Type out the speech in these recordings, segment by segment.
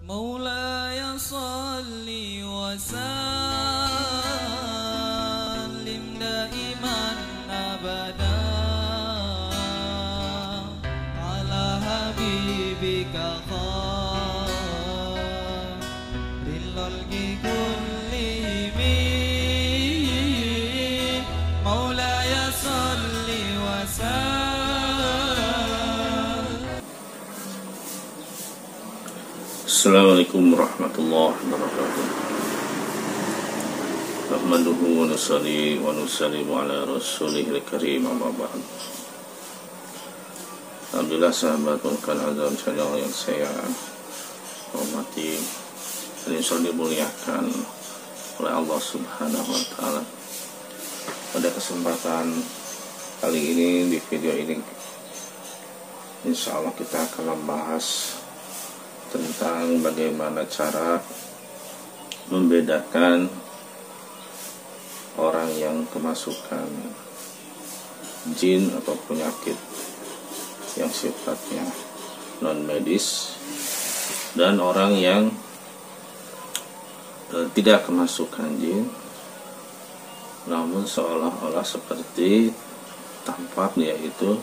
مولاي صل وسلم دائما أبدا على حبيبك خير الخلق كلهم مولاي صل وسلم. Assalamualaikum warahmatullahi wabarakatuh. Nahmaduhu wa nusalli wa nusallimu ala rasulihil karim, amma ba'd. Alhamdulillah sahabat Vulkan Azam channel yang saya hormati dan insya Allah dimuliakan oleh Allah Subhanahu wa Ta'ala. Pada kesempatan kali ini, di video ini, insya Allah kita akan membahas tentang bagaimana cara membedakan orang yang kemasukan jin atau penyakit yang sifatnya non medis dan orang yang tidak kemasukan jin namun seolah-olah seperti tampak dia itu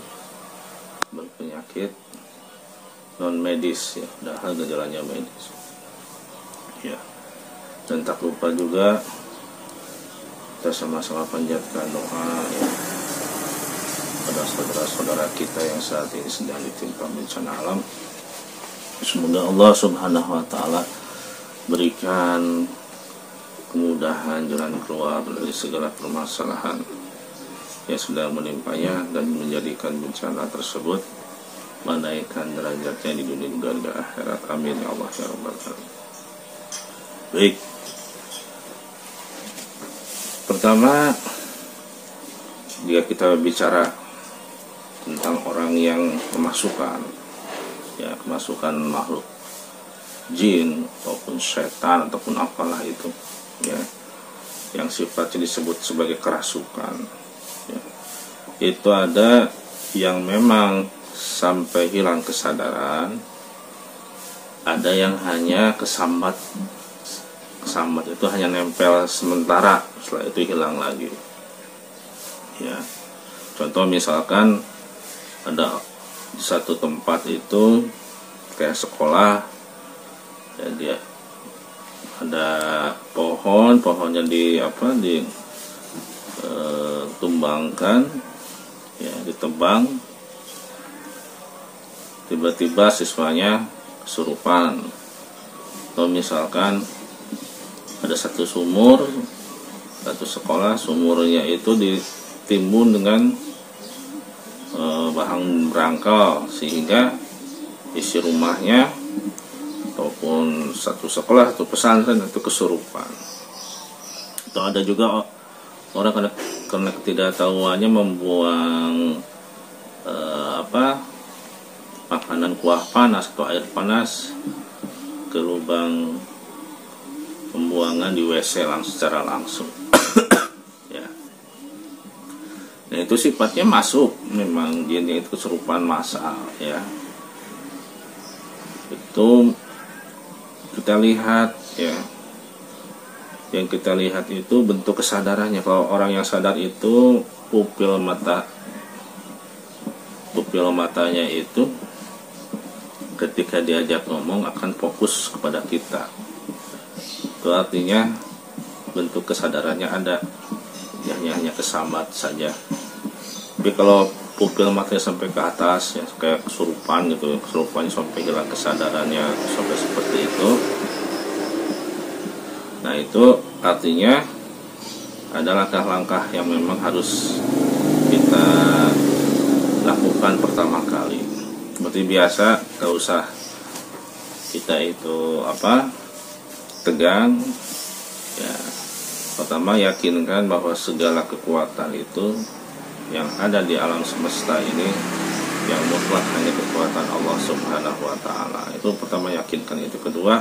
berpenyakit non medis, ya, padahal gejalanya medis, ya. Dan tak lupa juga kita sama-sama panjatkan doa, ya, pada saudara-saudara kita yang saat ini sedang ditimpa bencana alam. Semoga Allah Subhanahu wa Ta'ala berikan kemudahan jalan keluar dari segala permasalahan yang sedang menimpanya dan menjadikan bencana tersebut menaikkan derajatnya di dunia juga di akhirat. Amin ya Allah ya Rabbal alamin. Baik. Pertama, jika kita bicara tentang orang yang kemasukan, ya, kemasukan makhluk jin ataupun setan ataupun apalah itu, ya, yang sifatnya disebut sebagai kerasukan, ya, itu ada yang memang sampai hilang kesadaran, ada yang hanya kesambat itu hanya nempel sementara, setelah itu hilang lagi, ya. Contoh misalkan ada di satu tempat itu kayak sekolah, ya, dia ada pohonnya tumbangkan, ya, ditebang. Tiba-tiba siswanya kesurupan. Atau misalkan ada satu sumur, satu sekolah, sumurnya itu ditimbun dengan bahan berangkal sehingga isi rumahnya ataupun satu sekolah atau pesantren itu kesurupan. Atau ada juga orang karena ketidaktahuannya membuang makanan kuah panas atau air panas ke lubang pembuangan di WC secara langsung. Ya. Nah, itu sifatnya masuk, memang jinnya itu kesurupan massal, ya. Itu kita lihat, ya. Yang kita lihat itu bentuk kesadarannya. Kalau orang yang sadar itu pupil matanya itu ketika diajak ngomong akan fokus kepada kita. Itu artinya bentuk kesadarannya ada, hanya kesambat saja. Tapi kalau pupil matanya sampai ke atas, ya, kayak kesurupan gitu, kesurupannya sampai hilang kesadarannya sampai seperti itu, nah itu artinya ada langkah-langkah yang memang harus kita lakukan pertama kali. Seperti biasa, gak usah kita itu tegang, ya. Pertama, yakinkan bahwa segala kekuatan itu yang ada di alam semesta ini yang mutlak hanya kekuatan Allah Subhanahu wa Ta'ala. Itu pertama, yakinkan itu. Kedua,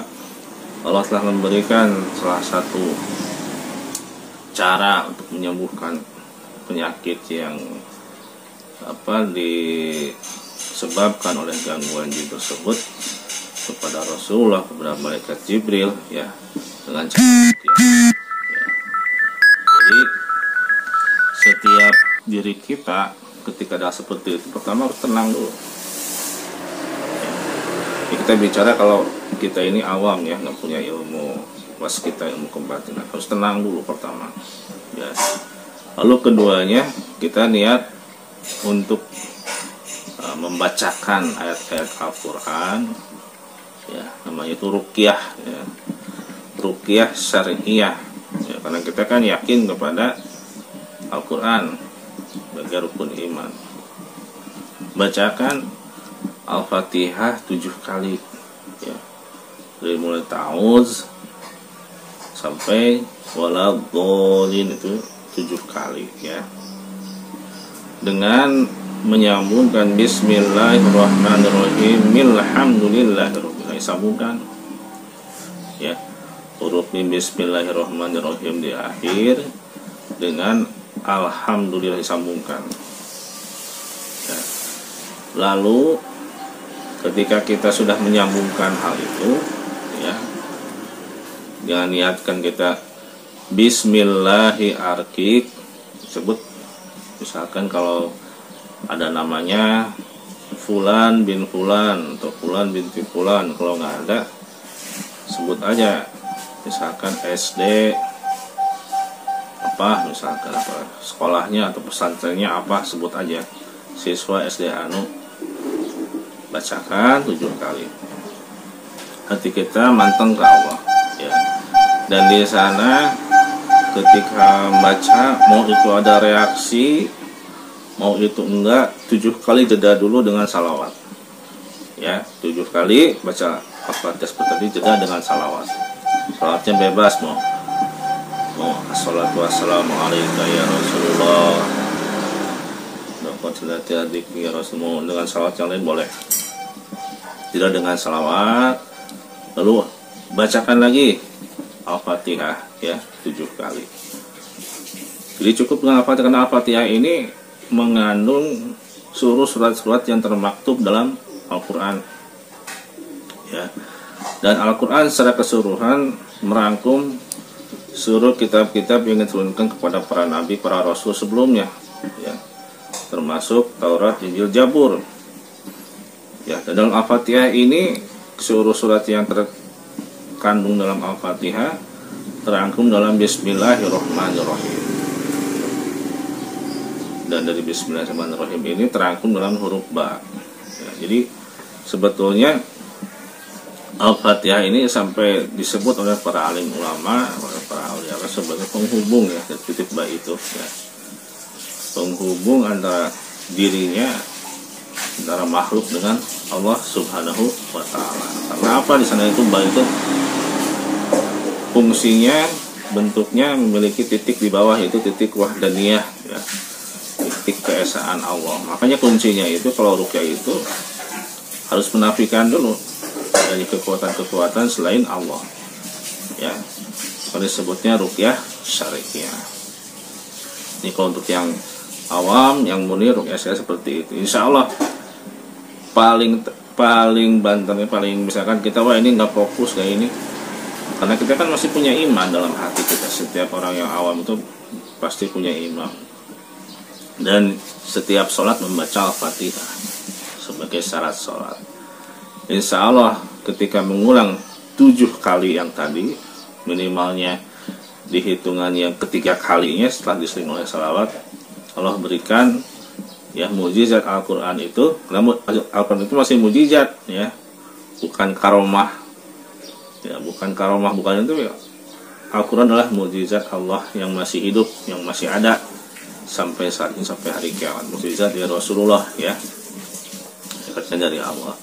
Allah telah memberikan salah satu cara untuk menyembuhkan penyakit yang disebabkan oleh gangguan jin tersebut, kepada Rasulullah, kepada malaikat Jibril, ya, dengan cara ruqyah. Ya. Jadi setiap diri kita ketika ada seperti itu, pertama harus tenang dulu. Ya. Kita bicara kalau kita ini awam, ya, nggak punya ilmu waskita, ilmu kebatinan, harus tenang dulu pertama. Ya. Lalu keduanya kita niat untuk membacakan ayat-ayat Al-Quran, ya, namanya itu ruqyah, ya, ruqyah syariah, ya, karena kita kan yakin kepada Al-Quran sebagai rukun iman. Bacakan Al-Fatihah 7 kali, ya, dari mulai ta'awuz sampai waladhdallin itu 7 kali, ya, dengan menyambungkan bismillahirrahmanirrahim, alhamdulillahirabbil alamin, sambungkan, ya, huruf bismillahirrahmanirrahim di akhir dengan alhamdulillah disambungkan, ya. Lalu ketika kita sudah menyambungkan hal itu, ya, jangan niatkan kita bismillahi arkik, sebut misalkan kalau ada namanya Fulan bin Fulan atau Fulan binti Fulan, kalau nggak ada sebut aja misalkan SD apa, misalkan apa sekolahnya atau pesantrennya apa, sebut aja siswa SD anu, bacakan 7 kali. Hati kita manteng ke Allah, ya. Dan di sana ketika membaca, mau itu ada reaksi mau itu enggak, 7 kali jeda dulu dengan salawat, ya, 7 kali baca Al-Fatihah seperti tadi, jeda dengan salawat. Salawatnya bebas, mau assalatu wassalamu alaika ya Rasulullah, ya Rasulullah, dengan salawat yang lain boleh, tidak dengan salawat. Lalu bacakan lagi Al-Fatihah, ya, 7 kali. Jadi cukup dengan Al-Fatihah, karena Al-Fatihah ini mengandung seluruh surat-surat yang termaktub dalam Al-Quran, ya. Dan Al-Quran secara keseluruhan merangkum seluruh kitab-kitab yang diturunkan kepada para nabi, para rasul sebelumnya, ya, termasuk Taurat, Injil, Zabur, ya. Dan dalam Al-Fatihah ini seluruh surat yang terkandung dalam Al-Fatihah terangkum dalam Bismillahirrahmanirrahim. Dan dari Bismillahirrahmanirrahim ini terangkum dalam huruf ba, ya. Jadi sebetulnya Al-Fatihah ini sampai disebut oleh para alim ulama, para ulama sebagai penghubung, ya, dari titik ba itu, ya, penghubung antara dirinya, antara makhluk dengan Allah Subhanahu wa Ta'ala. Karena apa? Di sana itu ba itu fungsinya, bentuknya memiliki titik di bawah, itu titik wahdaniyah, ya, titik keesaan Allah. Makanya kuncinya itu kalau ruqyah itu harus menafikan dulu dari kekuatan-kekuatan selain Allah, ya. Kalau disebutnya ruqyah syariah. Ini kalau untuk yang awam, yang murni ruqyah syariah seperti itu. Insya Allah paling banternya, paling misalkan kita wah ini nggak fokus kayak ini, karena kita kan masih punya iman dalam hati kita. Setiap orang yang awam itu pasti punya iman. Dan setiap sholat membaca Al-Fatihah sebagai syarat sholat. Insya Allah ketika mengulang 7 kali yang tadi, minimalnya di hitungan yang ketiga kalinya setelah diseling oleh salawat, Allah berikan, ya, mujizat Al-Quran itu. Karena Al-Quran itu masih mujizat, ya, bukan karomah, ya, bukan karomah, bukan itu, ya. Al-Quran adalah mujizat Allah yang masih hidup, yang masih ada sampai saat ini, sampai hari kiamat. Mujizat dari Rasulullah, ya, dekatnya dari Allah,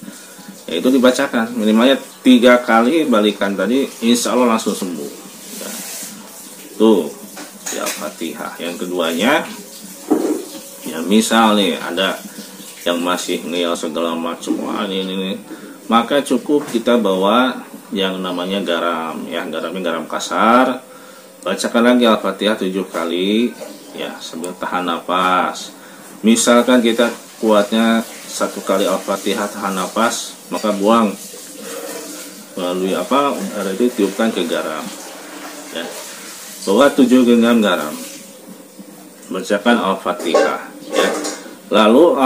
ya, itu dibacakan minimalnya 3 kali, balikan tadi, insya Allah langsung sembuh, ya. Tuh ya Al-Fatihah. Yang keduanya, ya, misal nih ada yang masih ngeyel segala macam, wah ini, maka cukup kita bawa yang namanya garam, ya, garamnya garam kasar. Bacakan lagi Al-Fatihah 7 kali, ya, sambil tahan nafas. Misalkan kita kuatnya 1 kali Al-Fatihah tahan nafas, maka buang melalui apa udara itu tiupkan ke garam, ya. Bawa 7 genggam garam, bacakan Al-Fatihah, ya. Lalu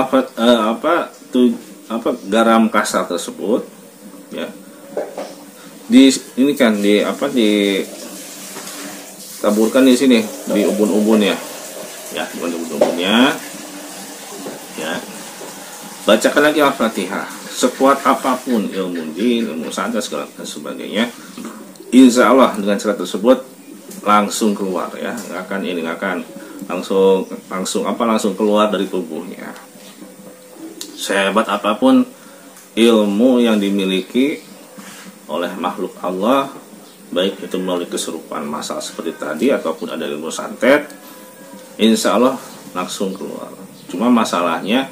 garam kasar tersebut, ya, ini kan taburkan di sini di ubun-ubun ya, di ubun-ubunnya, ya. Bacakan lagi Al-Fatihah. Sekuat apapun ilmu jin, ilmu santet segala dan sebagainya, insya Allah dengan cara tersebut langsung keluar, ya, nggak akan langsung keluar dari tubuhnya. Sehebat apapun ilmu yang dimiliki oleh makhluk Allah, baik itu melalui keserupaan masal seperti tadi ataupun ada ilmu santet, insya Allah langsung keluar. Cuma masalahnya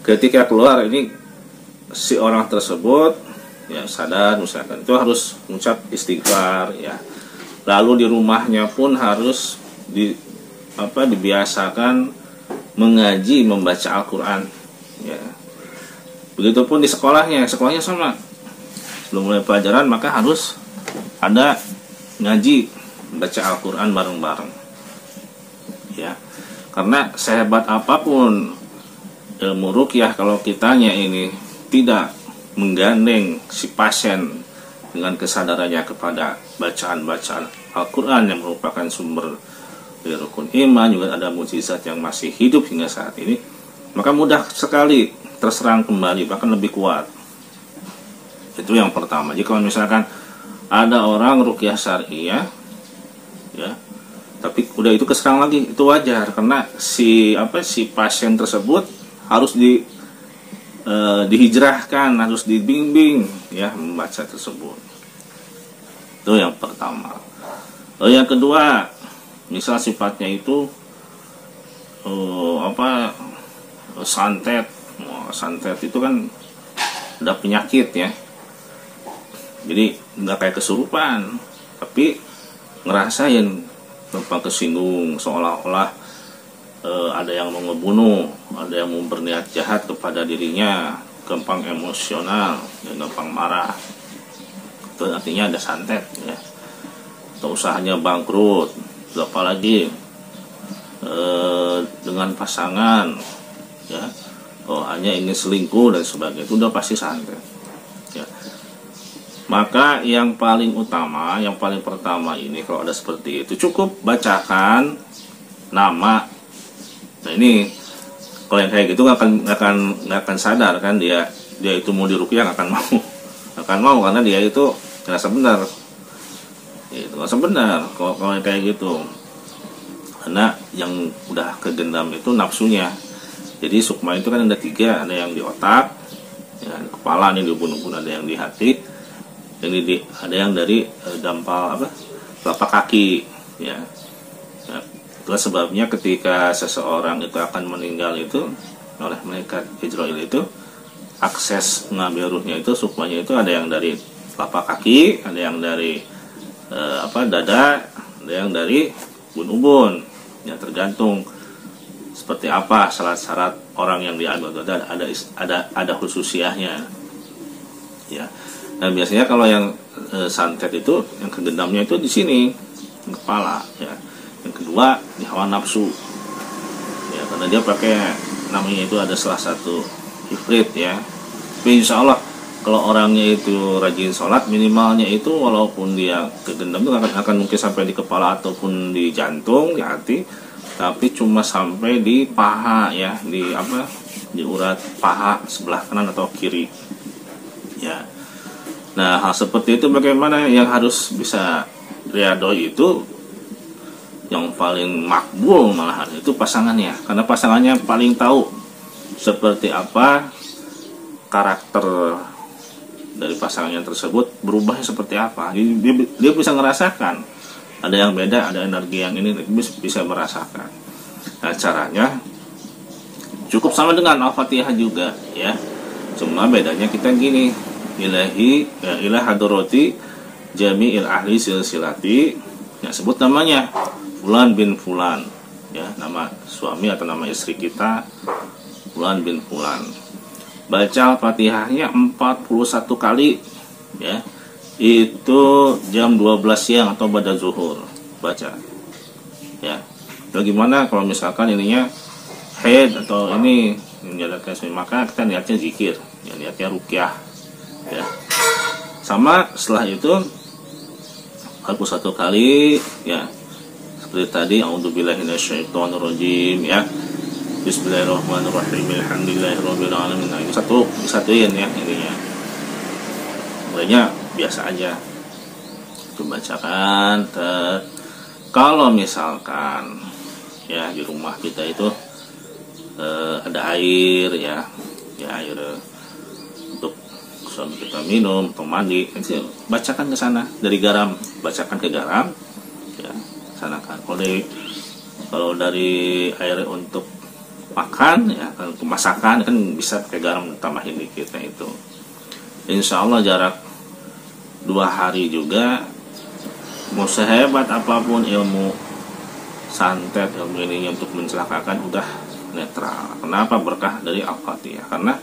ketika keluar ini si orang tersebut, ya, sadar misalkan itu harus mengucap istighfar, ya. Lalu di rumahnya pun harus dibiasakan mengaji, membaca Al-Quran, ya. Begitupun di sekolahnya sama. Sebelum mulai pelajaran maka harus ada ngaji, baca Al-Quran bareng-bareng, ya. Karena sehebat apapun ilmu ruqyah, kalau kitanya ini tidak menggandeng si pasien dengan kesadarannya kepada bacaan-bacaan Al-Quran yang merupakan sumber dari rukun iman, juga ada mukjizat yang masih hidup hingga saat ini, maka mudah sekali terserang kembali, bahkan lebih kuat. Itu yang pertama. Jika misalkan ada orang ruqyah syariah, ya, tapi udah itu keserang lagi, itu wajar karena si pasien tersebut harus dihijrahkan, harus dibimbing, ya, membaca tersebut. Itu yang pertama. Lalu yang kedua, misal sifatnya itu santet. Santet itu kan ada penyakit, ya. Jadi nggak kayak kesurupan, tapi ngerasain gampang kesinggung, seolah-olah ada yang mau ngebunuh, ada yang mau berniat jahat kepada dirinya, gampang emosional, ya, gampang marah. Itu artinya ada santet, ya. Atau usahanya bangkrut, apalagi dengan pasangan, ya, hanya ingin selingkuh dan sebagainya, itu udah pasti santet, ya. Maka yang paling pertama ini kalau ada seperti itu, cukup bacakan nama. Nah ini kalau yang kayak gitu nggak akan sadar kan, dia itu mau diruqyah nggak akan mau karena dia itu ngerasa benar, itu ngerasa benar kalau yang kayak gitu, karena yang udah kegendam itu nafsunya. Jadi sukma itu kan ada 3, ada yang di otak, ya, di kepala, nih di ubun-ubun, ada yang di hati, ada yang dari telapak kaki, ya. Itulah sebabnya ketika seseorang itu akan meninggal itu oleh malaikat Jibril itu, akses mengambil ruhnya itu, sukmanya itu ada yang dari telapak kaki, ada yang dari dada, ada yang dari ubun-ubun, ya, tergantung seperti apa syarat-syarat orang yang diambil, ada khususiahnya, ya. Nah biasanya kalau yang santet itu yang kegendamnya itu di sini, di kepala, ya. Yang kedua di hawa nafsu, ya, karena dia pakai namanya itu ada salah satu ifrit, ya. Tapi insya Allah kalau orangnya itu rajin sholat, minimalnya itu walaupun dia kegendam itu akan mungkin sampai di kepala ataupun di jantung, di hati, tapi cuma sampai di paha, ya, di urat paha sebelah kanan atau kiri, ya. Nah hal seperti itu bagaimana yang harus bisa riadoi itu, yang paling makbul malahan itu pasangannya, karena pasangannya paling tahu seperti apa karakter dari pasangannya tersebut, berubahnya seperti apa. Dia bisa ngerasakan ada yang beda, ada energi yang ini, bisa merasakan. Nah caranya cukup sama dengan Al-Fatihah juga, ya, cuma bedanya kita gini, ilah hadaroti jami'il ahli silsilati, ya, sebut namanya Fulan bin Fulan, ya, nama suami atau nama istri kita Fulan bin Fulan. Baca Al-Fatihahnya 41 kali, ya. itu jam 12 siang atau pada zuhur baca. Ya. Bagaimana kalau misalkan ininya haid atau ini menjalankan suami, maka kita niatnya zikir, ya, niatnya ruqyah. Ya. Sama setelah itu aku 1 kali, ya. Seperti tadi, a'udzubillahi minasyaitonirrajim, ya. Bismillahirrahmanirrahim. Alhamdulillahirabbil alamin. Nah, itu disatuin ya ininya. Mulainya biasa aja. Dibacakan. Kalau misalkan ya di rumah kita itu ada air ya air untuk suami kita minum atau mandi, nanti bacakan ke sana dari garam, bacakan ke garam, ya sanakan. Kalau dari air untuk makan ya kan, untuk masakan kan bisa pakai garam, tambahin dikit. Nah itu insya Allah jarak 2 hari juga, mau sehebat apapun ilmu santet, ilmu ini untuk mencelakakan udah netral. Kenapa? Berkah dari Al-Fatihah. Karena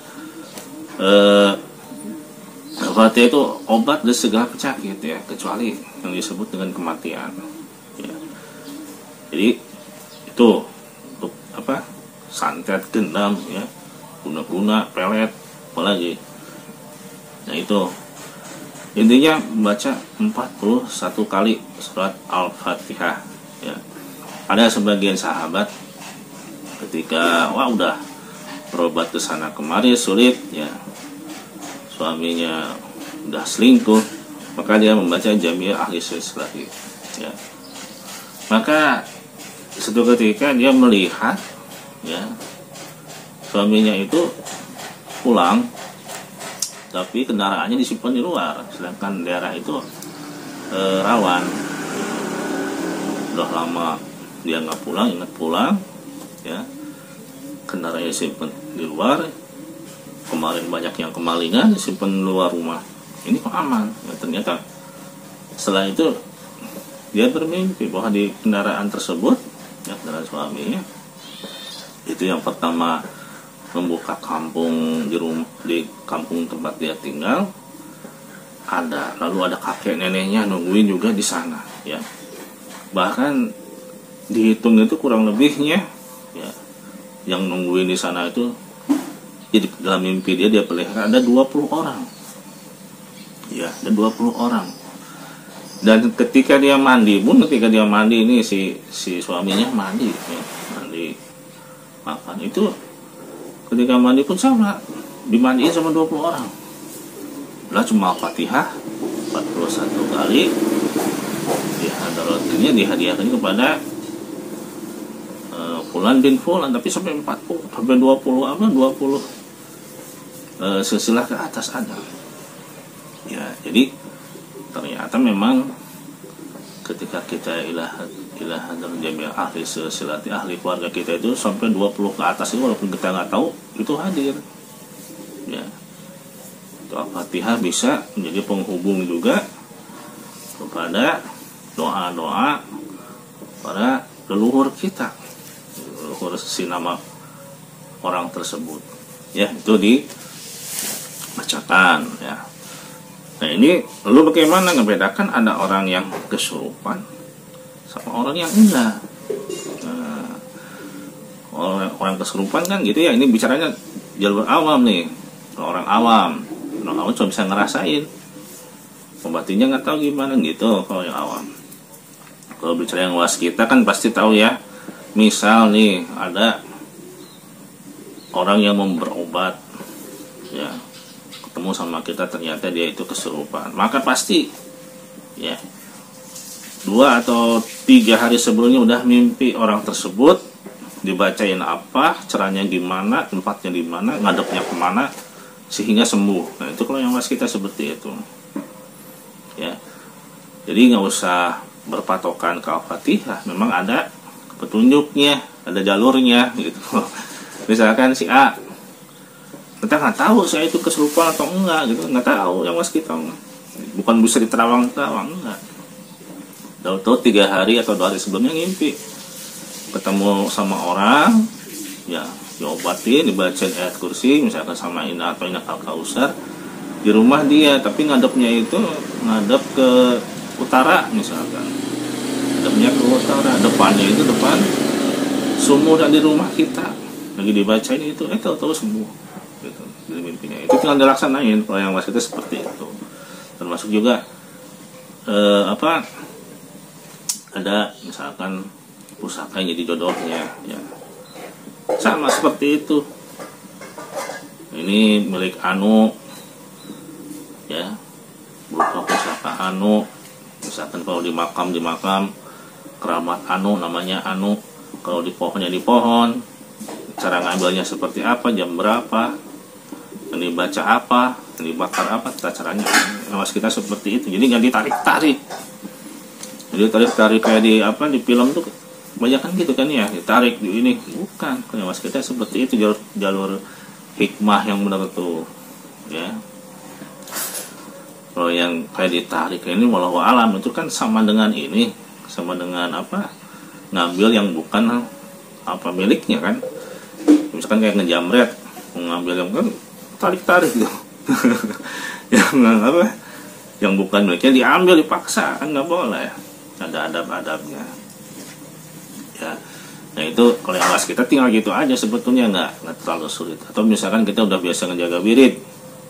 Al-Fatihah itu obat dari segala penyakit ya, kecuali yang disebut dengan kematian ya. Jadi itu untuk apa, santet, gendam ya, guna-guna, pelet, apalagi. Nah itu intinya membaca 41 kali surat Al-Fatihah ya. Ada sebagian sahabat ketika udah berobat ke sana kemari sulit ya, suaminya udah selingkuh, maka dia membaca Jamiah Ahli Silsilah ya. Maka suatu ketika dia melihat ya suaminya itu pulang, tapi kendaraannya disimpan di luar, sedangkan daerah itu rawan. Udah lama dia nggak pulang, ingat pulang ya, kendaraannya disimpan di luar. Kemarin banyak yang kemalingan, disimpan di luar rumah, ini kok aman ya. Ternyata setelah itu dia bermimpi bahwa di kendaraan tersebut ya, kendaraan suaminya itu yang pertama membuka kampung di kampung tempat dia tinggal ada, lalu ada kakek neneknya nungguin juga di sana ya. Bahkan dihitung itu kurang lebihnya ya, yang nungguin di sana itu jadi dalam mimpi dia pelihara ada 20 orang ya, ada 20 orang. Dan ketika dia mandi ini si suaminya mandi ya, mandi makan itu, ketika mandi pun sama, dimandiin sama 20 orang. Lah cuma Al-Fatihah 41 kali ya, hadiahnya dihadiahkan kepada Fulan bin Fulan, tapi sampai 40 sampai 20 silsilah ke atas ada. Ya, jadi ternyata memang ketika kita ilah Jamiah Ahli Silsilah, ahli keluarga kita itu sampai 20 ke atas itu, walaupun kita nggak tahu itu hadir ya. Al-Fatihah bisa menjadi penghubung juga kepada doa-doa para leluhur kita, leluhur si nama orang tersebut ya, itu dibacakan ya. Nah ini lalu bagaimana ngebedakan ada orang yang kesurupan sama orang yang enggak? Nah, orang kesurupan kan gitu ya, ini bicaranya jalur awam nih, orang awam cuma bisa ngerasain, pembatinya nggak tahu gimana gitu. Kalau yang awam, kalau bicara yang luas kita kan pasti tahu ya. Misal nih ada orang yang mau berobat ya, ketemu sama kita, ternyata dia itu kesurupan, maka pasti ya 2 atau 3 hari sebelumnya udah mimpi orang tersebut, dibacain apa, caranya gimana, tempatnya di mana, ngadepnya kemana sehingga sembuh. Nah itu kalau yang mas kita seperti itu ya. Jadi nggak usah berpatokan ke Al-Fatihah, memang ada petunjuknya, ada jalurnya gitu. Misalkan si A, kita nggak tahu saya itu kesurupan atau enggak gitu, nggak tahu yang mas kita, bukan bisa diterawang-terawang, enggak. Tahu 3 hari atau 2 hari sebelumnya ngimpi ketemu sama orang ya, diobatin, dibacain ayat kursi misalkan sama Inna atau Inna Al-Kausar, di rumah dia, tapi ngadepnya itu ngadep ke utara misalkan, ngadepnya ke utara, depannya itu depan sumur yang di rumah kita, lagi dibacain itu, tahu-tahu sembuh gitu dari mimpinya. Itu tinggal dilaksanain kalau yang waskita seperti itu. Termasuk juga ada misalkan pusaka yang jadi jodohnya, ya sama seperti itu. Ini milik Anu, ya, berupa pusaka Anu. Misalkan kalau di makam keramat Anu, namanya Anu. Kalau di pohonnya di pohon. Cara ngambilnya seperti apa, jam berapa, yang dibaca apa, yang dibakar apa, tata caranya. Awas kita seperti itu. Jadi nggak ditarik-tarik. Jadi tarik-tarik kayak di film tuh banyak kan gitu kan ya, ditarik di ini. Bukan, kalau awas kita seperti itu, jalur hikmah yang benar tuh, ya. Kalau yang kayak ditarik ini wallahu alam, itu kan sama dengan ini, sama dengan ngambil yang bukan miliknya kan. Misalkan kayak ngejamret, mengambil yang kan tarik-tarik gitu. yang bukan miliknya diambil, dipaksa, kan nggak boleh. Ada adab-adabnya, ya. Nah itu kalau yang kita tinggal gitu aja, sebetulnya nggak terlalu sulit. Atau misalkan kita udah biasa ngejaga wirid,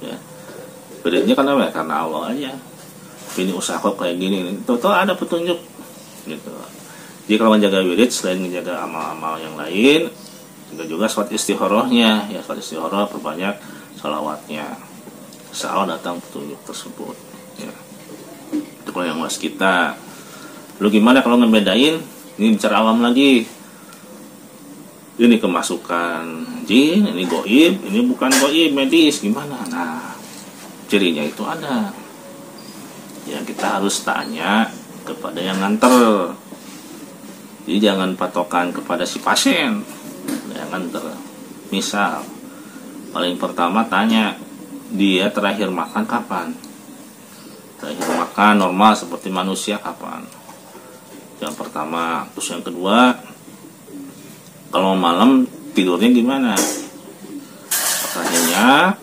ya, wiridnya kan apa? Karena Allah aja. Ini usaha kok kayak gini, total ada petunjuk, gitu. Jadi kalau menjaga wirid, selain menjaga amal-amal yang lain, juga sholat istikharahnya, ya, sholat istikharah, perbanyak salawatnya. Insya Allah datang petunjuk tersebut, ya. Itu kalau yang kita. Lu gimana kalau ngebedain? Ini bicara awam lagi. Ini kemasukan jin, ini goib, ini bukan goib, medis, gimana? Nah, cirinya itu ada. Ya kita harus tanya kepada yang nganter. Jadi jangan patokan kepada si pasien yang nganter. Misal, paling pertama tanya, dia terakhir makan kapan? Terakhir makan normal seperti manusia kapan? Yang pertama. Terus yang kedua, kalau malam tidurnya gimana? Apakah nyenyak,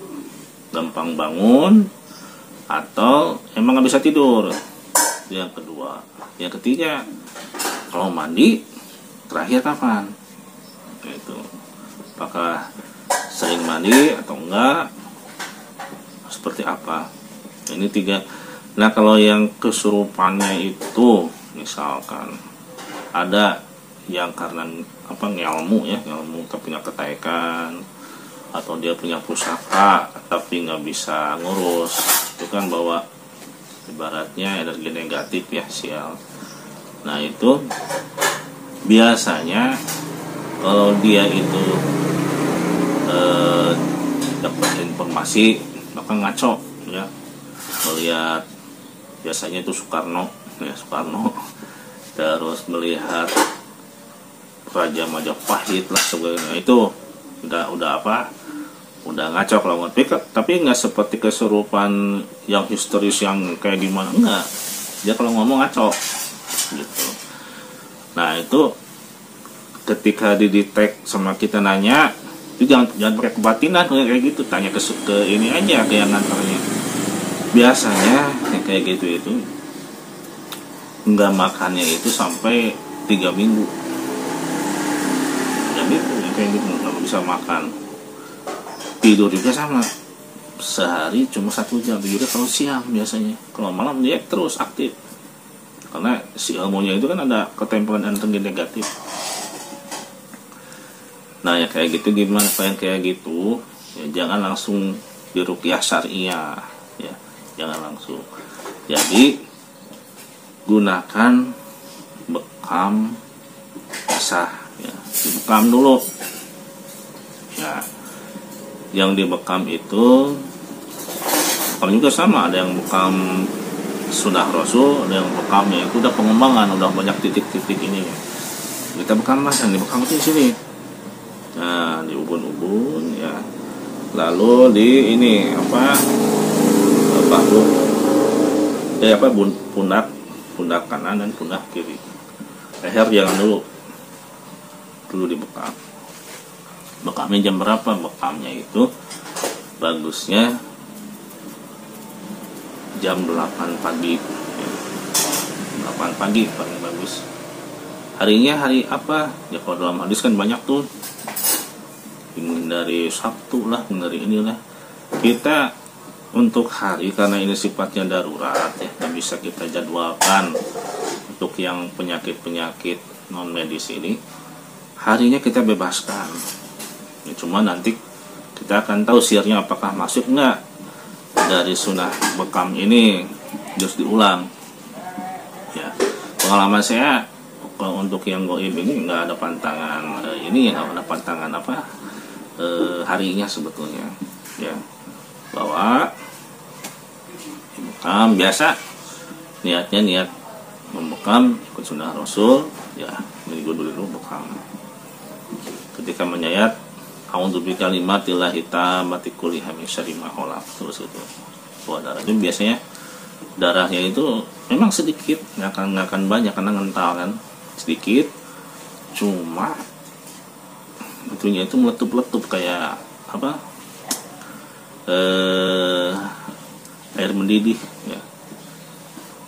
gampang bangun, atau emang nggak bisa tidur? Yang kedua. Yang ketiga, kalau mandi terakhir kapan? Itu. Apakah sering mandi atau enggak? Seperti apa? Ini 3. Nah kalau yang kesurupannya itu, misalkan ada yang karena ngelmu tapi nggak ketaikan, atau dia punya pusaka tapi nggak bisa ngurus, itu kan bawa ibaratnya energi negatif ya, sial. Nah itu biasanya kalau dia itu dapat informasi maka ngaco, ya, melihat biasanya itu Soekarno, terus melihat Raja Majapahit lah sebagainya, itu udah ngaco kalau tapi nggak seperti kesurupan yang histeris yang kayak gimana, enggak, dia kalau ngomong ngaco gitu. Nah itu ketika didetek sama kita nanya, itu jangan pakai kebatinan kayak gitu, tanya ke ini aja, ke yang ngantarnya. Biasanya kayak gitu itu nggak makannya itu sampai 3 minggu. Jadi kayak gitu nggak bisa makan. Tidur juga sama, sehari cuma 1 jam tidurnya kalau siang biasanya. Kalau malam dia terus aktif, karena si ilmunya itu kan ada ketempelan energi negatif. Nah ya kayak gitu, gimana yang kayak gitu ya, jangan langsung diruqyah syariah, ya, jangan langsung. Jadi gunakan bekam basah, ya, dibekam dulu, ya. Yang dibekam itu kalau juga sama, ada yang bekam sunnah Rasul, ada yang bekamnya itu udah pengembangan, udah banyak titik-titik ini. Kita bekam mas, yang dibekam itu di sini. Nah, di ubun-ubun, ya. Lalu di ini pundak kanan dan pundak kiri. Leher jangan dulu dibekam. Bekamnya jam berapa? Bekamnya itu bagusnya jam 8 pagi ya. 8 pagi paling bagus. Harinya hari apa ya, kalau dalam hadis kan banyak tuh, dari Sabtu lah, dari inilah. Kita untuk hari, karena ini sifatnya darurat ya, tak bisa kita jadwalkan. Untuk yang penyakit-penyakit non medis ini, harinya kita bebaskan ya, cuma nanti kita akan tahu sirnya apakah masuk nggak dari sunnah bekam ini, terus diulang ya. Pengalaman saya untuk yang goib ini nggak ada pantangan ini, nggak ada pantangan apa harinya sebetulnya ya, bahwa bekam biasa niatnya niat membekam ikut sunnah Rasul ya, minggu dulu bekam. Ketika menyayat a'udzu bikalimatillahi tammati kulliha min syarri ma khalaq, terus itu bahwa darahnya biasanya darahnya itu memang sedikit, nggak akan banyak karena ngental kan, sedikit, cuma itunya itu meletup-letup kayak apa, air mendidih ya.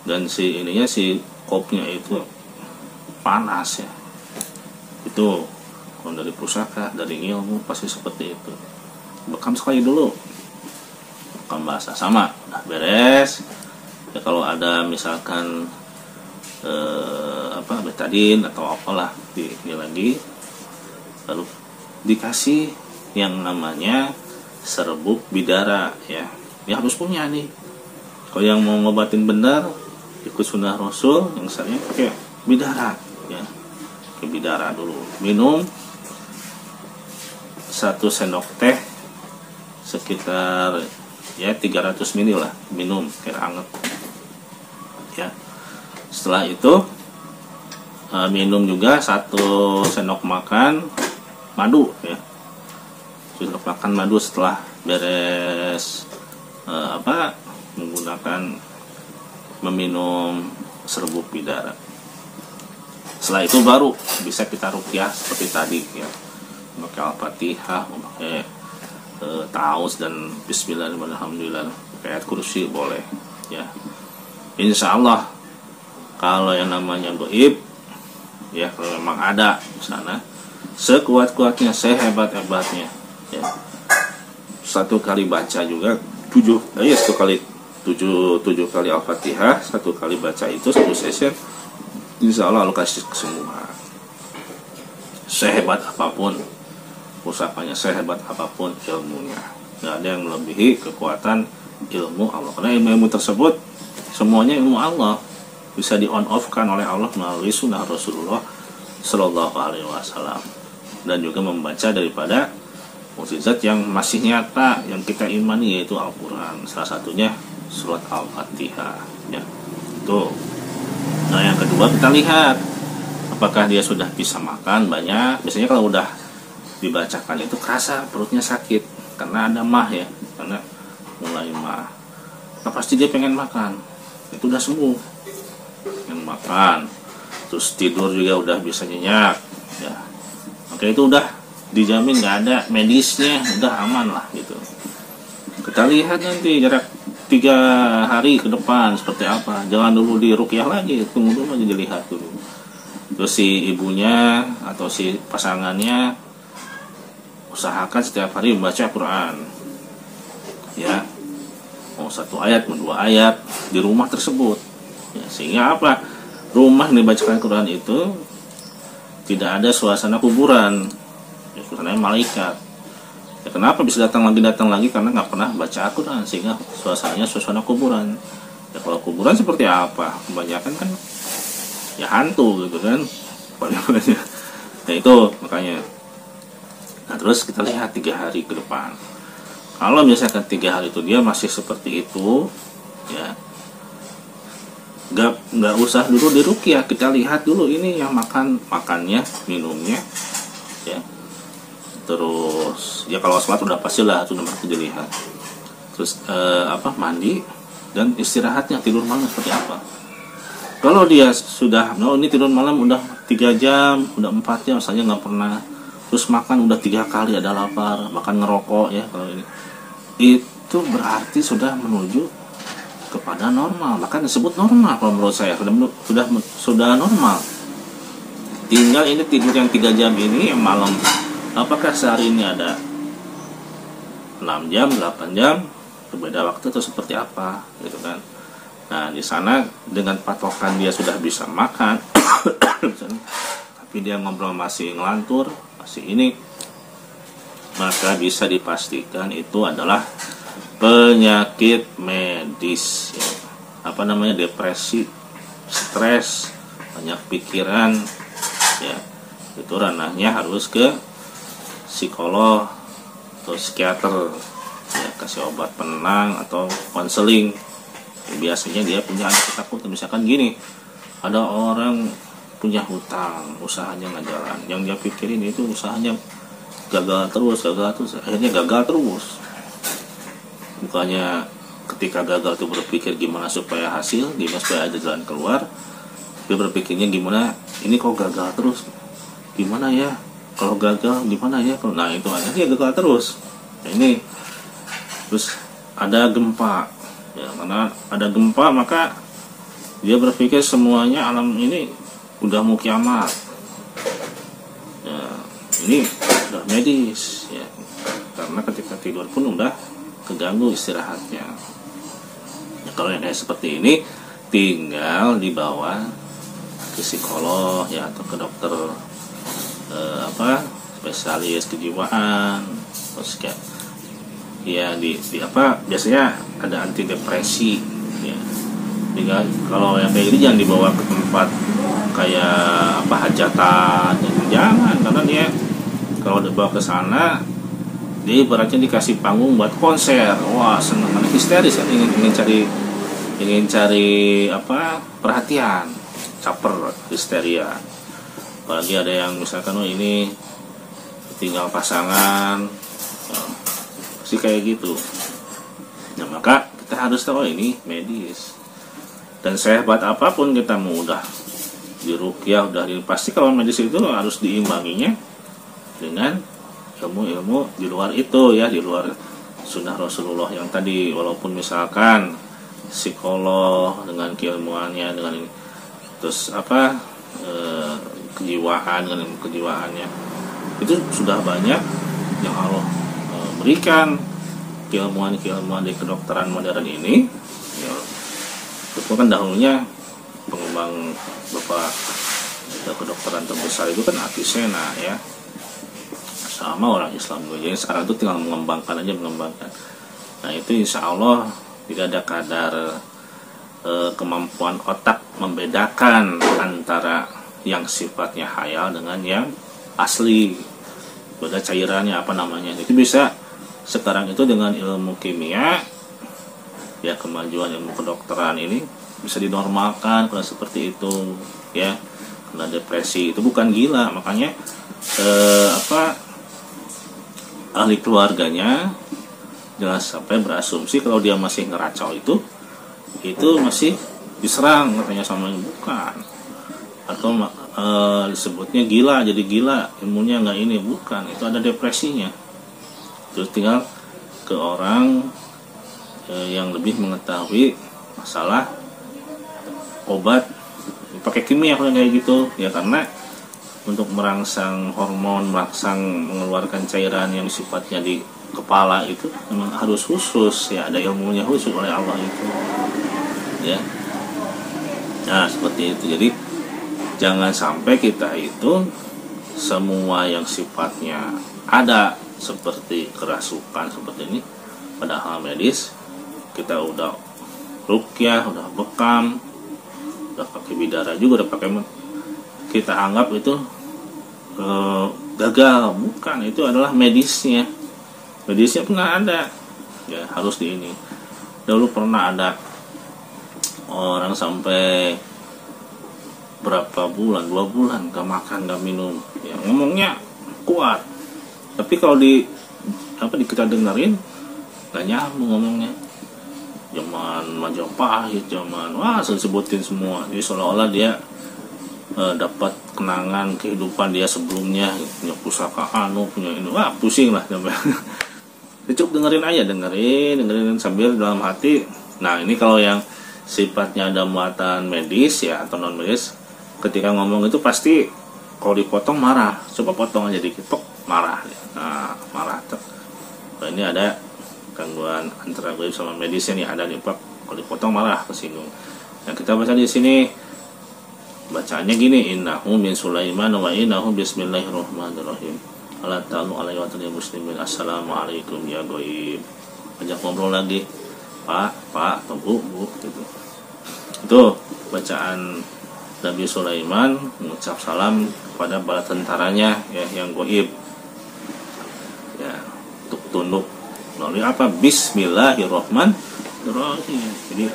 Dan si ininya, si kopnya itu panas ya. Itu kalau dari pusaka, dari ilmu pasti seperti itu. Bekam sekali dulu, bekam basah, sama udah beres ya. Kalau ada misalkan betadin atau apalah ini lagi, lalu dikasih yang namanya serbuk bidara ya. Ya harus punya nih. Kalau yang mau ngobatin benar, ikut sunnah Rasul, yang saya pakai bidara ya. Pakai bidara dulu, minum 1 sendok teh sekitar ya 300 ml lah, minum air hangat ya. Setelah itu minum juga 1 sendok makan madu ya. Sendok makan madu setelah beres menggunakan meminum serbuk bidara. Setelah itu baru bisa kita ruqyah seperti tadi ya, memakai Al-Fatihah, memakai Ta'awuz dan Bismillahirrahmanirrahim, pakai ayat kursi boleh ya. Insya Allah kalau yang namanya goib ya, kalau memang ada di sana, sekuat-kuatnya, sehebat-hebatnya ya, 1 kali baca juga 7 kali Al-Fatihah, 1 kali baca itu 1 session, insya Allah Allah kasih kesembuhan. Sehebat apapun pusakanya, sehebat apapun ilmunya, nggak ada yang melebihi kekuatan ilmu Allah. Karena ilmu tersebut semuanya ilmu Allah, bisa di on off kan oleh Allah melalui sunnah Rasulullah Shallallahu Alaihi Wasallam, dan juga membaca daripada mukjizat yang masih nyata yang kita imani, yaitu Al-Quran. Salah satunya surat Al-Fatihah ya. Tuh. Nah yang kedua, kita lihat apakah dia sudah bisa makan banyak. Biasanya kalau udah dibacakan itu kerasa perutnya sakit karena ada mah ya, karena mulai mah. Nah, pasti dia pengen makan. Itu udah sembuh, pengen makan, terus tidur juga udah bisa nyenyak ya. Maka itu udah dijamin, nggak ada medisnya, udah aman lah gitu. Kita lihat nanti jarak 3 hari ke depan seperti apa. Jangan dulu di ruqyah lagi, tunggu dulu aja, dilihat dulu. Terus si ibunya atau si pasangannya usahakan setiap hari membaca Quran ya, mau 1 ayat, mau 2 ayat di rumah tersebut ya. Sehingga apa, rumah yang dibacakan Quran itu tidak ada suasana kuburan ya, suasana malaikat ya. Kenapa bisa datang lagi? Karena nggak pernah baca Al-Quran, sehingga suasananya suasana kuburan ya. Kalau kuburan seperti apa, kebanyakan kan ya hantu gitu kan banyak-banyak ya, itu makanya. Nah terus kita lihat 3 hari ke depan. Kalau misalkan 3 hari itu dia masih seperti itu ya, nggak usah dulu diruqyah, kita lihat dulu ini yang makannya, minumnya ya. Terus ya kalau sholat udah pastilah itu nomor 1 dilihat. Terus mandi dan istirahatnya, tidur malam seperti apa. Kalau dia sudah ini tidur malam udah 3 jam, udah 4 jam saja nggak pernah, terus makan udah 3 kali, ada lapar, makan ngerokok ya, kalau ini itu berarti sudah menuju kepada normal, bahkan disebut normal kalau menurut saya sudah normal. Tinggal ini tidur yang 3 jam ini malam, apakah sehari ini ada 6 jam, 8 jam, berbeda waktu atau seperti apa gitu kan. Nah di sana dengan patokan dia sudah bisa makan tapi dia ngobrol masih ngelantur, masih ini, maka bisa dipastikan itu adalah penyakit medis ya. Apa namanya, depresi, stres, banyak pikiran ya. Itu ranahnya harus ke psikolog atau psikiater ya, kasih obat penenang atau konseling. Biasanya dia punya ada ketakutan, misalkan gini, ada orang punya hutang, usahanya nggak jalan, yang dia pikirin itu usahanya gagal terus, akhirnya gagal terus. Bukannya ketika gagal itu berpikir gimana supaya hasil, gimana supaya ada jalan keluar, dia berpikirnya gimana, ini kok gagal terus, gimana ya kalau gagal, gimana ya kalau, nah itu akhirnya gagal terus. Nah, ini terus ada gempa ya, karena ada gempa maka dia berpikir semuanya alam ini udah mau kiamat ya. Ini udah medis ya, karena ketika tidur pun udah keganggu istirahatnya ya. Kalau yang kayak seperti ini tinggal dibawa ke psikolog ya, atau ke dokter spesialis kejiwaan, terus kayak ya di apa, biasanya ada antidepresi ya. Jadi kalau yang kayak gini jangan dibawa ke tempat kayak apa, hajatan, jangan, karena dia kalau dibawa ke sana dia ibaratnya dikasih panggung buat konser, wah seneng, histeris kan, ingin cari apa, perhatian, caper, histeria. Apalagi ada yang misalkan ini tinggal pasangan pasti kayak gitu. Nah maka kita harus tahu ini medis, dan sehebat apapun kita mau udah diruqyah, pasti kalau medis itu harus diimbanginya dengan ilmu-ilmu di luar itu ya, di luar sunnah Rasulullah yang tadi. Walaupun misalkan psikolog dengan keilmuannya, dengan ini, terus apa kejiwaan dengan ilmu kejiwaannya, itu sudah banyak yang Allah berikan keilmuan di kedokteran modern ini ya. Itu kan dahulunya pengembang bapak kedokteran terbesar itu kan Avicenna ya, sama orang Islam juga. Jadi sekarang itu tinggal mengembangkan. Nah itu insya Allah tidak ada kadar kemampuan otak membedakan antara yang sifatnya khayal dengan yang asli, beda cairannya apa namanya, itu bisa sekarang itu dengan ilmu kimia ya, kemajuan ilmu kedokteran ini bisa dinormalkan kalau seperti itu ya. Karena depresi itu bukan gila, makanya ahli keluarganya jangan sampai berasumsi kalau dia masih ngeracau itu masih diserang katanya sama yang bukan, atau disebutnya gila, jadi gila, ilmunya nggak ini, bukan, itu ada depresinya. Terus tinggal ke orang yang lebih mengetahui masalah obat pakai kimia kalau kayak gitu ya, karena untuk merangsang hormon, mengeluarkan cairan yang sifatnya di kepala itu memang harus khusus ya, ada ilmunya khusus oleh Allah itu ya. Nah seperti itu. Jadi jangan sampai kita itu semua yang sifatnya ada seperti kerasukan seperti ini pada hal medis kita udah ruqyah, udah bekam, udah pakai bidara juga, udah pakai, kita anggap itu gagal. Bukan, itu adalah medisnya pernah ada ya, harus di ini. Dulu pernah ada orang sampai berapa bulan, 2 bulan gak makan gak minum ya, ngomongnya kuat, tapi kalau kita dengerin gak nyambung ngomongnya. Zaman Majapahit, wah saya sebutin semua, jadi seolah-olah dia dapat kenangan kehidupan dia sebelumnya, punya pusaka punya ini, wah pusing lah sampai. Cukup dengerin aja, dengerin sambil dalam hati Nah ini kalau yang sifatnya ada muatan medis ya atau non medis, ketika ngomong itu pasti kalau dipotong marah. Coba potong aja dikit, marah. Nah marah tuh. Nah, ini ada gangguan antara goib sama medisnya nih, ada nih Pak. Kalau dipotong marah, kesinggung. Yang kita baca di sini bacaannya gini, innahu min Sulaiman wa innahu bismillahirrahmanirrahim. Ala ta'alu alaihi wa ta'ala muslimin. Assalamualaikum ya goib. Ajak ngobrol lagi, Pak, atau Bu, gitu. Itu bacaan Nabi Sulaiman mengucap salam kepada bala tentaranya ya yang goib. Ya, untuk tunduk melalui apa? Bismillahirrahmanirrahim. Jadi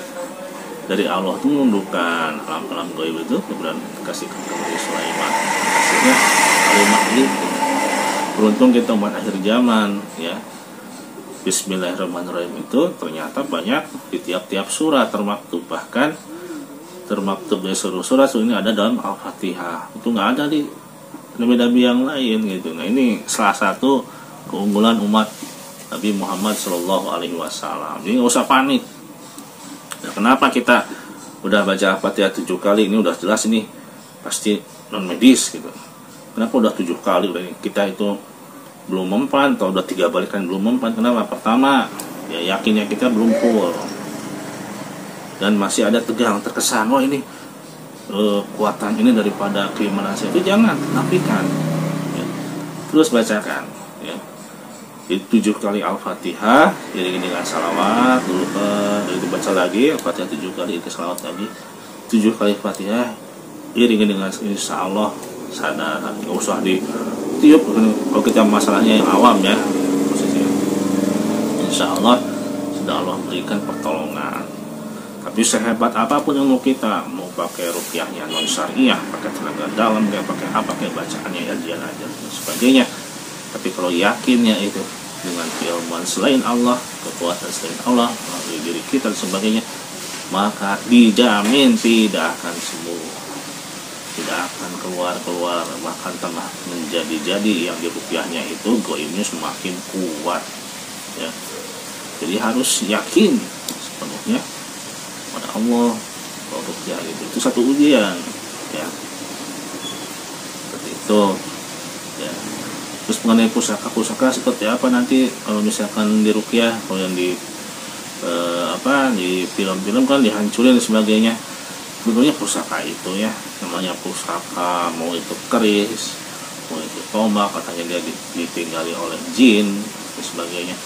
dari Allah itu menundukkan alam-alam goib itu, kemudian dikasihkan ke Nabi Sulaiman. Hasilnya kalimat ini. Beruntung kita umat akhir zaman ya. Bismillahirrahmanirrahim itu ternyata banyak di tiap-tiap surat termaktub, bahkan termaktub dari seluruh surat ini ada dalam Al-Fatihah. Itu nggak ada di nabi-nabi yang lain gitu. Nah ini salah satu keunggulan umat Nabi Muhammad SAW. Jadi nggak usah panik. Nah, kenapa kita udah baca Al-Fatihah 7 kali, ini udah jelas ini pasti non medis gitu. Kenapa udah 7 kali udah ini? Kita itu belum mempan atau udah 3 balikan belum mempan. Kenapa? Pertama ya yakinnya kita belum full dan masih ada tegang, terkesan oh ini kekuatan ini daripada keimanan saya, itu jangan nafikan ya. Terus bacakan ya di 7 kali Al-Fatihah iringi dengan salawat dulu, itu baca lagi Al-Fatihah 7 kali, itu salawat lagi 7 kali Fatihah iringi dengan insya Allah sadar, nggak usah ditiup kalau kita masalahnya yang awam ya posisinya. Insya Allah sudah Allah berikan pertolongan. Tapi sehebat apapun ilmu kita, mau pakai ruqyahnya non syariah, pakai tenaga dalam, kayak pakai apa, pakai bacaannya ajian aja dan sebagainya. Tapi kalau yakinnya itu dengan keilmuan selain Allah, kekuatan selain Allah, melalui diri kita dan sebagainya, maka dijamin tidak akan sembuh, tidak akan keluar, bahkan tambah menjadi-jadi. Yang diruqyahnya itu goibnya semakin kuat ya. Jadi harus yakin sepenuhnya pada Allah kalau ruqyah itu satu ujian ya, seperti itu ya. Terus mengenai pusaka seperti apa nanti kalau misalkan di ruqyah, kalau yang di di film-film kan dihancurin dan sebagainya. Sebetulnya pusaka itu ya namanya pusaka, mau itu keris, mau itu tombak, katanya dia ditinggali oleh jin dan sebagainya.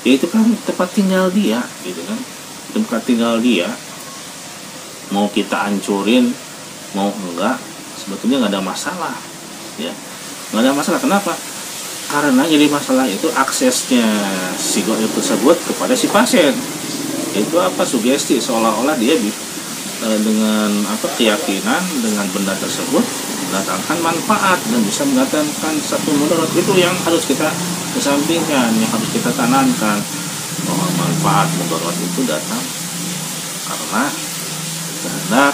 Ya itu kan tempat tinggal dia gitu kan, tempat tinggal dia. Mau kita hancurin mau enggak sebetulnya nggak ada masalah ya, nggak ada masalah. Kenapa? Karena jadi masalah itu aksesnya si goib tersebut kepada si pasien. Itu apa? Sugesti, seolah-olah dia dengan keyakinan dengan benda tersebut mendatangkan manfaat dan bisa mendatangkan satu mudarat. Itu yang harus kita kesampingkan, yang harus kita tanamkan, bahwa manfaat mudarat itu datang karena kehendak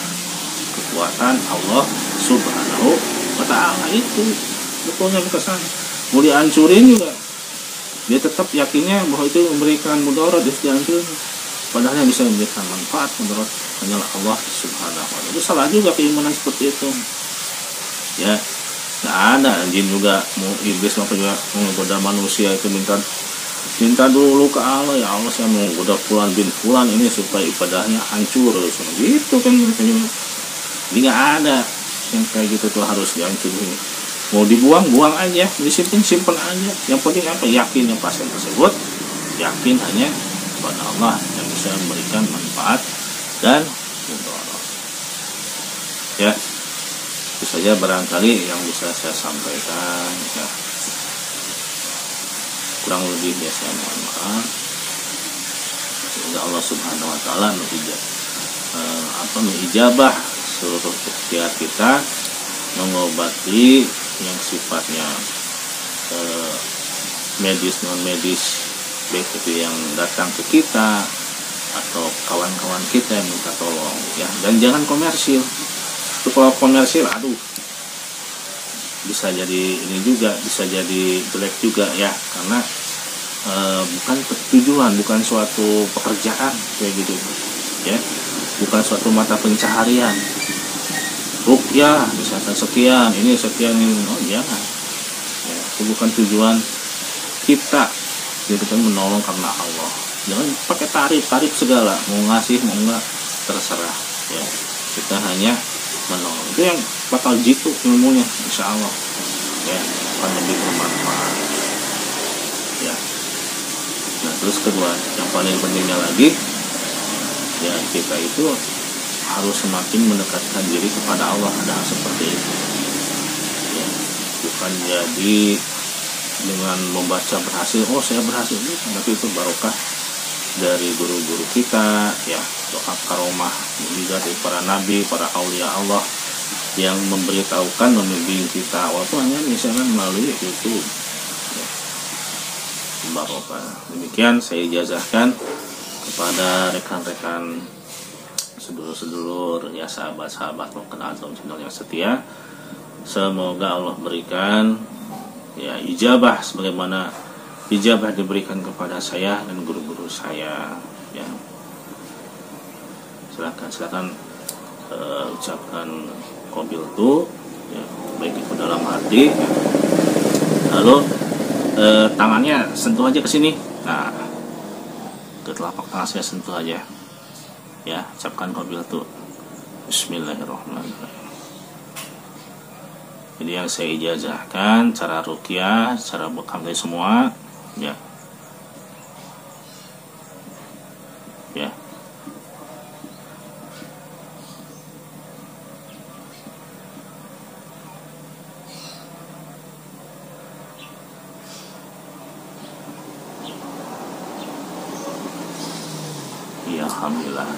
kekuatan Allah Subhanahu wa ta'ala. Itu betulnya kesan. Mau dihancurin juga dia tetap yakinnya bahwa itu memberikan mudarat, dia dihancurin, padahal yang bisa memberikan manfaat mudarat hanyalah Allah Subhanahu wa ta'ala. Itu salah juga keimanan seperti itu ya. Nggak ada jin juga, mau iblis mau juga menggoda manusia itu minta dulu ke Allah, ya Allah saya mau goda fulan bin fulan ini supaya ibadahnya hancur gitu kan. Jadi nggak ada yang kayak gitu tuh, harus dihancurin. Mau dibuang buang aja, disimpan aja. Yang penting apa? Yakin yang pasien tersebut yakin hanya kepada Allah yang bisa memberikan manfaat dan mudarat ya. Itu saja barangkali yang bisa saya sampaikan ya. Kurang lebih ya saya mohon maaf. Semoga Allah Subhanahu wa ta'ala mengijabah seluruh ikhtiar kita mengobati yang sifatnya medis non medis, baik itu yang datang ke kita atau kawan-kawan kita yang minta tolong ya. Dan jangan komersil. Itu kalau komersil aduh bisa jadi ini juga, bisa jadi jelek juga ya, karena bukan tujuan, bukan suatu pekerjaan kayak gitu ya, bukan suatu mata pencaharian. Ruqyah misalkan sekian ini, oh jangan ya, itu bukan tujuan kita. Jadi kita menolong karena Allah, jangan pakai tarif segala, mau ngasih mau enggak terserah ya, kita hanya menolong. Itu yang bakal jitu ilmunya insya Allah ya, akan lebih bermanfaat ya. Nah terus kedua, yang paling pentingnya lagi ya, kita itu harus semakin mendekatkan diri kepada Allah, ada seperti itu ya. Bukan jadi dengan membaca berhasil, oh saya berhasil, tapi itu barokah dari guru-guru kita ya, doa karomah juga dari para nabi, para aulia Allah yang memberitahukan, membimbing kita, walaupun hanya misalnya melalui YouTube ya. Barokah. Demikian saya ijazahkan kepada rekan-rekan, sedulur-sedulur ya, sahabat-sahabat mengenal channel yang setia. Semoga Allah berikan ya ijabah sebagaimana ijabah diberikan kepada saya dan guru-guru saya ya. Silakan ucapkan qabiltu ya, baik itu dalam hati ya. Lalu tangannya sentuh aja ke sini. Nah, ke telapak tangan saya sentuh aja ya, ucapkan qabiltu. Bismillahirrahmanirrahim. Ini yang saya ijazahkan, cara ruqyah, cara bekam dari semua ya. Ya. Ya, alhamdulillah.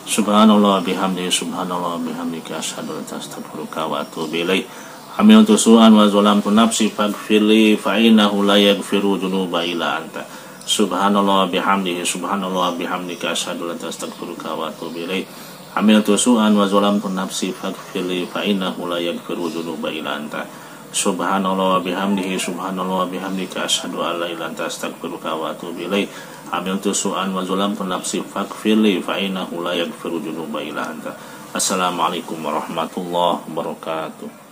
Subhanallah bihamdihi, subhanallah bihamdika, asyhadu an la ilaha illa anta, astaghfiruka wa atubu ilaik. Amiltu su'an wa zalamtu nafsi faghfirli fa innahu la yaghfiru dzunuba illa anta. Subhanallah bihamdihi, subhanallah bihamdika, asyhadu an la ilaha illa anta, astaghfiruka wa atubu ilaik. Amiltu su'an wa zalamtu nafsi faghfirli fa innahu la yaghfiru dzunuba illa anta. Subhanallah bihamdihi, subhanallah bihamdika, asyhadu an la ilaha illa anta, astaghfiruka wa atubu ilaik. Amiltu su'an wa zalamtu nafsi faghfirli fa innahu la yaghfiru dzunuba illa anta. Assalamualaikum warahmatullahi wabarakatuh.